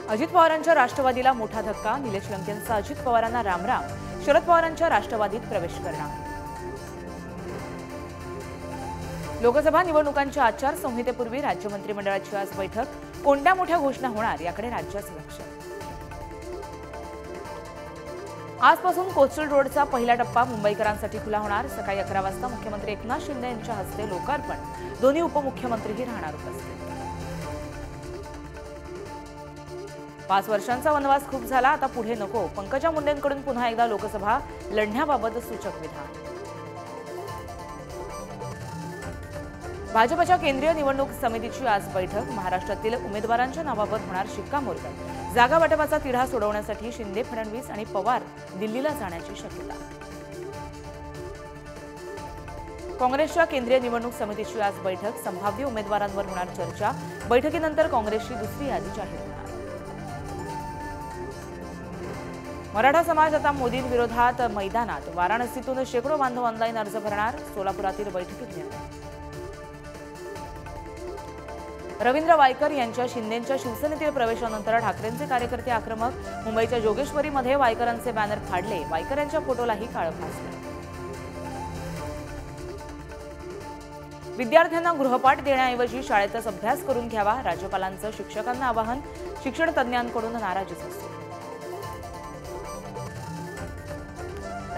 अजित पवारांच्या राष्ट्रवादीला मोठा धक्का। निलेश लंकेंचा अजित पवारांना रामराम। शरद पवारांच्या राष्ट्रवादीत प्रवेश करणार। लोकसभा निवडणुकांच्या आचारसंहितेपूर्वी राज्य मंत्रिमंडळाची आज बैठक। कोणत्या मोठ्या घोषणा होणार याकडे राज्याचं लक्ष। आजपासून कोस्टल रोडचा पहिला टप्पा मुंबईकरांसाठी खुला होणार। सकाळी 11 वाजता मुख्यमंत्री एकनाथ शिंदे यांच्या हस्ते लोकार्पण। दोन्ही उपमुख्यमंत्रीही राहणार उपस्थित। 5 वर्षांचा वनवास खूप झाला, आता पुढे नको। पंकजा मुंडेंकडून पुन्हा एकदा लोकसभा लढण्याबाबत सूचक विधान। भाजपच्या केंद्रीय निवडणूक समितीची आज बैठक। महाराष्ट्रातील उमेदवारांच्या नावावर होणार शिक्कामोर्तब। जागा वाटपाचा तिढा सोडवण्यासाठी शिंदे, फडणवीस आणि पवार दिल्लीला जाण्याची शक्यता। काँग्रेसच्या केंद्रीय निवडणूक समितीची आज बैठक। संभाव्य उमेदवारांवर होणार चर्चा। बैठकीनंतर काँग्रेसची दुसरी यादी जाहीर होणार। मराठा समाज आता मोदींविरोधात मैदानात। वाराणसीतून शेकडो बांधव ऑनलाईन अर्ज भरणार। सोलापुरातील बैठकीत निर्णय। रवींद्र वायकर यांच्या शिंदेंच्या शिवसेनेतील प्रवेशानंतर ठाकरेंचे कार्यकर्ते आक्रमक। मुंबईच्या जोगेश्वरीमध्ये वायकरांचे बॅनर फाडले। वायकर यांच्या फोटोलाही काळं फासलं। विद्यार्थ्यांना गृहपाठ देण्याऐवजी शाळेतच अभ्यास करून घ्यावा। राज्यपालांचं शिक्षकांना आवाहन। शिक्षण तज्ज्ञांकडून नाराजीचा सूर।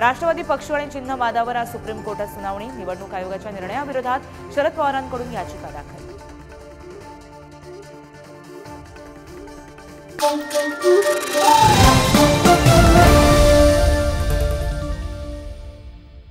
राष्ट्रवादी पक्ष आणि चिन्ह वादावर आज सुप्रीम कोर्टात सुनावणी। निवडणूक आयोगाच्या निर्णयाविरोधात शरद पवारांकडून याचिका दाखल। Thank you.